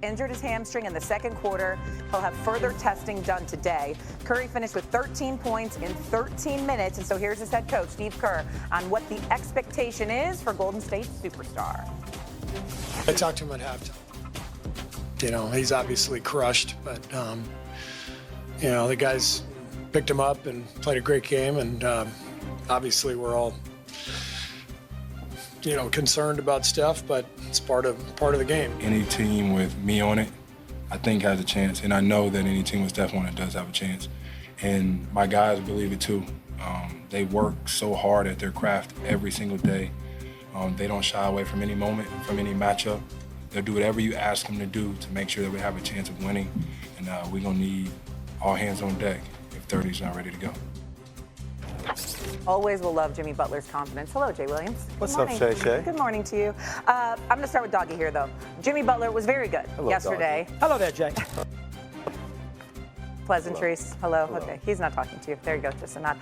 Injured his hamstring in the second quarter. He'll have further testing done today. Curry finished with 13 points in 13 minutes. And so here's his head coach, Steve Kerr, on what the expectation is for Golden State superstar. I talked to him at halftime. You know, he's obviously crushed, but, you know, the guys picked him up and played a great game. And obviously we're all, you know, concerned about Steph, but it's part of the game. Any team with me on it, I think has a chance, and I know that any team with Steph on it does have a chance. And my guys believe it too. They work so hard at their craft every single day. They don't shy away from any moment, from any matchup. They'll do whatever you ask them to do to make sure that we have a chance of winning. And we're gonna need all hands on deck if 30's not ready to go. Always will love Jimmy Butler's confidence. Hello, Jay Williams. What's up, Shay Shay? Good morning to you. I'm going to start with Doggy here, though. Jimmy Butler was very good yesterday. Doggy. Hello there, Jay. Pleasantries. Hello. Okay, he's not talking to you. There you go, just a nod.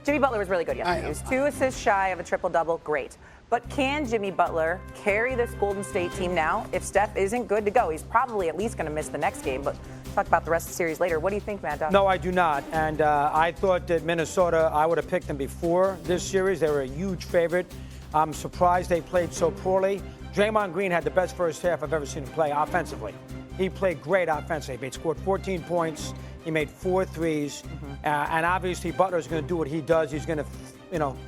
Jimmy Butler was really good yesterday. He was 2 assists shy of a triple-double. Great. But can Jimmy Butler carry this Golden State team now if Steph isn't good to go? He's probably at least going to miss the next game, but talk about the rest of the series later. What do you think, Mad Dog? No, I do not. And I thought that Minnesota, I would have picked them before this series. They were a huge favorite. I'm surprised they played so poorly. Draymond Green had the best first half I've ever seen him play offensively. He played great offensively. He scored 14 points. He made 4 threes. And obviously Butler's going to do what he does. He's going to,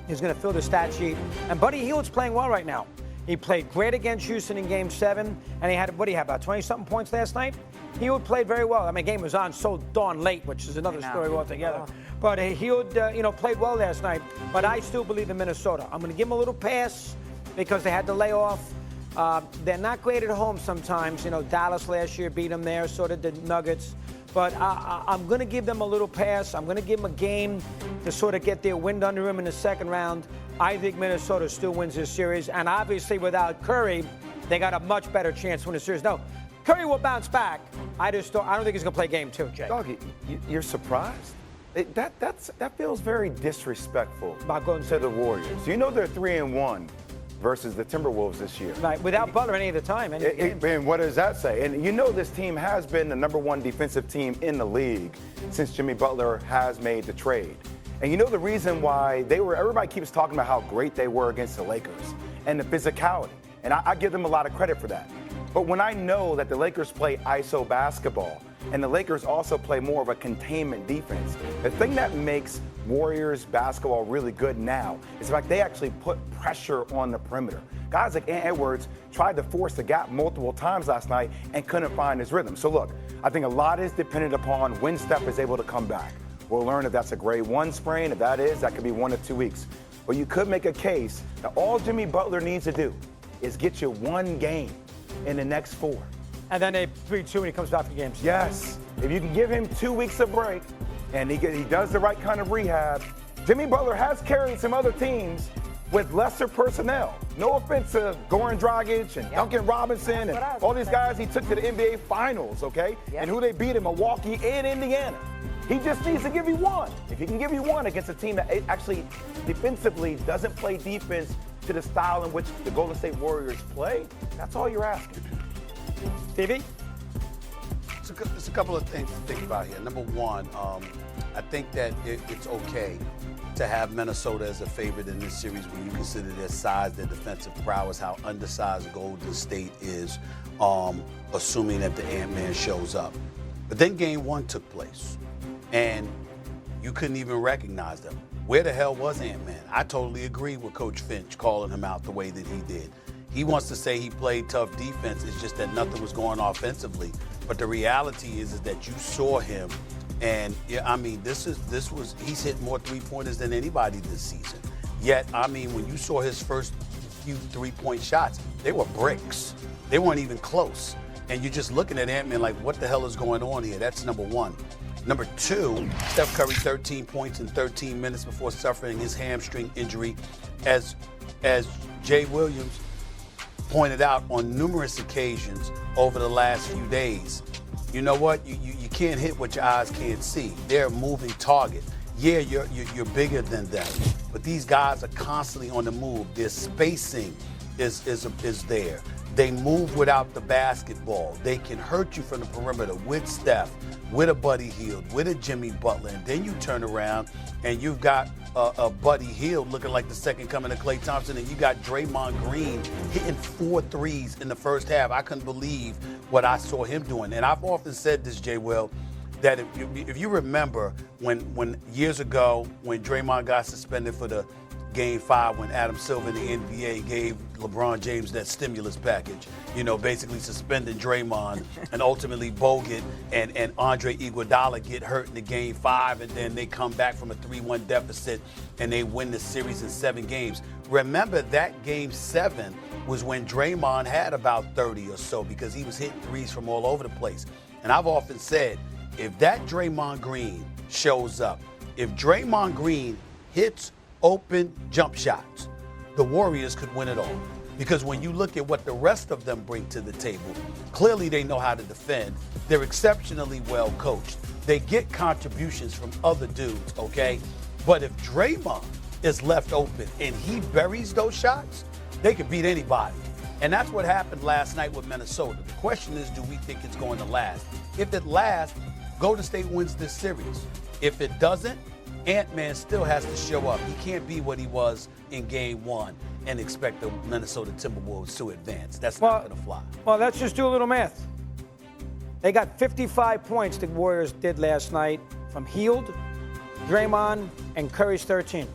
he's going to fill the stat sheet. And Buddy Hield's playing well right now. He played great against Houston in Game 7, and he had, what do you have, about 20-something points last night? Hield played very well. I mean, the game was on so darn late, which is another story altogether. But Hield, played well last night. But I still believe in Minnesota. I'm going to give them a little pass because they had to lay off. They're not great at home sometimes. You know, Dallas last year beat them there, so did the Nuggets. But I'm going to give them a little pass. I'm going to give them a game to sort of get their wind under them in the second round. I think Minnesota still wins this series. And obviously without Curry, they got a much better chance to win the series. No, Curry will bounce back. I don't think he's going to play game 2, Jay. Doggy, you're surprised? That feels very disrespectful to the Warriors. You know they're 3-1 versus the Timberwolves this year. Right, without Butler any of the time. And what does that say? And you know this team has been the #1 defensive team in the league since Jimmy Butler has made the trade. And you know the reason why everybody keeps talking about how great they were against the Lakers and the physicality. And I give them a lot of credit for that. But when I know that the Lakers play ISO basketball and the Lakers also play more of a containment defense, the thing that makes Warriors basketball really good now is the fact they actually put pressure on the perimeter. Guys like Ant Edwards tried to force the gap multiple times last night and couldn't find his rhythm. So look, I think a lot is dependent upon when Steph is able to come back. We'll learn if that's a grade 1 sprain. If that is, that could be 1 to 2 weeks. But you could make a case that all Jimmy Butler needs to do is get you 1 game in the next 4. And then they 3-2 when he comes back for games. Yes. If you can give him 2 weeks of break and he does the right kind of rehab, Jimmy Butler has carried some other teams with lesser personnel. No offense to Goran Dragic and Duncan Robinson and all these guys he took to the NBA Finals, okay? Yep. And who they beat in Milwaukee and Indiana. He just needs to give you 1. If he can give you 1 against a team that actually defensively doesn't play defense to the style in which the Golden State Warriors play, that's all you're asking. Stevie? There's a couple of things to think about here. Number one, I think that it's okay to have Minnesota as a favorite in this series when you consider their size, their defensive prowess, how undersized Golden State is, assuming that the Ant-Man shows up. But then Game 1 took place, and you couldn't even recognize them. Where the hell was Ant-Man? I totally agree with Coach Finch calling him out the way that he did. He wants to say he played tough defense. It's just that nothing was going offensively. But the reality is that you saw him, and yeah, I mean, he's hit more 3-pointers than anybody this season. Yet, I mean, when you saw his first few 3-point shots, they were bricks. They weren't even close. And you're just looking at Ant-Man like, what the hell is going on here? That's number one. Number 2, Steph Curry 13 points in 13 minutes before suffering his hamstring injury. As Jay Williams pointed out on numerous occasions over the last few days, you know what? You can't hit what your eyes can't see. They're a moving target. Yeah, you're bigger than them, but these guys are constantly on the move. Their spacing is there. They move without the basketball. They can hurt you from the perimeter with Steph, with a Buddy Hield, with a Jimmy Butler. And then you turn around and you've got a Buddy Hield looking like the second coming of Klay Thompson, and you got Draymond Green hitting 4 threes in the first half. I couldn't believe what I saw him doing. And I've often said this, Jay Will, that if you remember when years ago when Draymond got suspended for the Game 5 when Adam Silver in the NBA gave LeBron James that stimulus package, basically suspending Draymond, and ultimately Bogut and Andre Iguodala get hurt in the Game 5, and then they come back from a 3-1 deficit and they win the series in 7 games. Remember that Game 7 was when Draymond had about 30 or so because he was hitting threes from all over the place. And I've often said, if that Draymond Green shows up, if Draymond Green hits open jump shots, the Warriors could win it all. Because when you look at what the rest of them bring to the table, clearly they know how to defend. They're exceptionally well coached. They get contributions from other dudes, okay? But if Draymond is left open and he buries those shots, they could beat anybody. And that's what happened last night with Minnesota. The question is, do we think it's going to last? If it lasts, Golden State wins this series. If it doesn't, Ant-Man still has to show up. He can't be what he was in Game 1 and expect the Minnesota Timberwolves to advance. That's not going to fly. Well, let's just do a little math. They got 55 points the Warriors did last night from Hield, Draymond, and Curry's 13.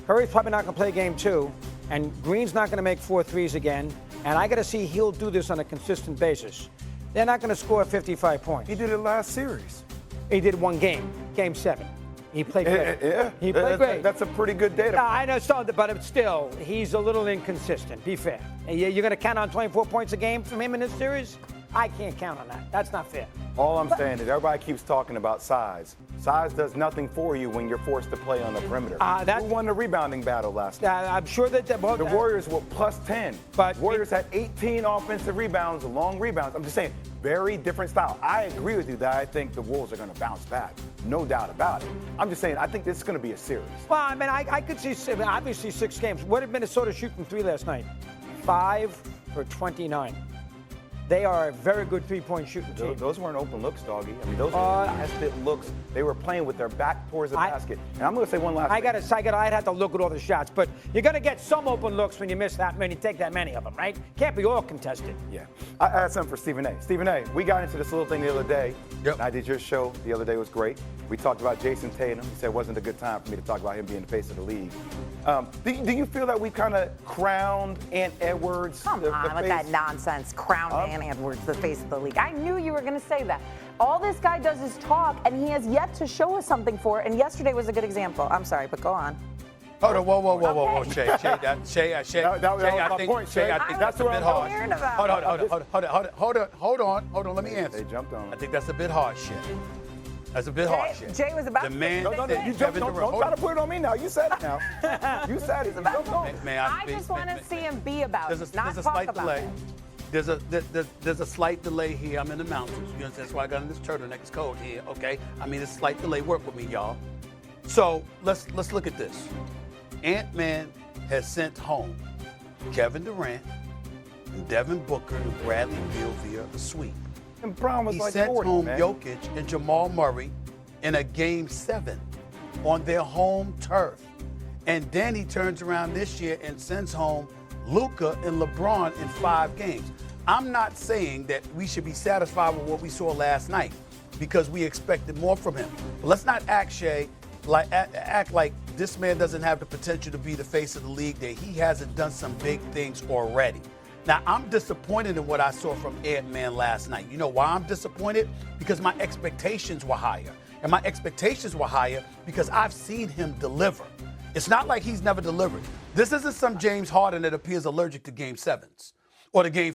Curry's probably not going to play Game 2, and Green's not going to make 4 threes again, and I got to see Hield do this on a consistent basis. They're not going to score 55 points. He did it last series. He did one game, Game 7. He played great. Yeah. He played great. That's a pretty good data. No, I know, but still, he's a little inconsistent. Be fair. You're going to count on 24 points a game from him in this series? I can't count on that. That's not fair. All I'm saying is everybody keeps talking about size. Size does nothing for you when you're forced to play on the perimeter. Who won the rebounding battle last night? I'm sure that the Warriors were plus 10. But Warriors had 18 offensive rebounds, long rebounds. I'm just saying, very different style. I agree with you that I think the Wolves are going to bounce back. No doubt about it. I'm just saying, I think this is going to be a series. Well, I mean, I could see, obviously, 6 games. What did Minnesota shoot from 3 last night? 5 for 29. They are a very good three-point shooting team. Those weren't open looks, doggy. I mean, those were contested looks. They were playing with their back towards the basket. And I'm going to say one last thing. I'd have to look at all the shots, but you're going to get some open looks when you miss that many, take that many of them, right? Can't be all contested. Yeah. I had something for Stephen A. Stephen A., we got into this little thing the other day. Yep. And I did your show the other day. It was great. We talked about Jason Tatum. He said it wasn't a good time for me to talk about him being the face of the league. Do you feel that we kind of crowned Ant Edwards? Come on with that nonsense. Crowned Ant Edwards the face of the league. I knew you were going to say that. All this guy does is talk, and he has yet to show us something for it. And yesterday was a good example. I'm sorry, but go on. Hold on, whoa, Shay, I think that's a bit harsh. Hold on, let me answer. They jumped on him. I think that's a bit harsh, Shay. That's a bit harsh, Shay. Jay was about the man. No, you jumped. Don't try to put it on me now. You said it now. You said it. I just want to see him be about it, not talk about it. There's a slight delay here. I'm in the mountains. You know, that's why I got in this turtleneck. It's cold here. Okay. I mean, it's a slight delay. Work with me, y'all. So let's look at this. Ant-Man has sent home Kevin Durant, and Devin Booker, and Bradley Beal via a sweep. And Brown was he like sent 40, home man. Jokic and Jamal Murray in a Game 7 on their home turf. And then he turns around this year and sends home Luka and LeBron in 5 games. I'm not saying that we should be satisfied with what we saw last night because we expected more from him. But let's not act like this man doesn't have the potential to be the face of the league, that he hasn't done some big things already. Now, I'm disappointed in what I saw from Ant-Man last night. You know why I'm disappointed? Because my expectations were higher. And my expectations were higher because I've seen him deliver. It's not like he's never delivered. This isn't some James Harden that appears allergic to Game 7s or to Game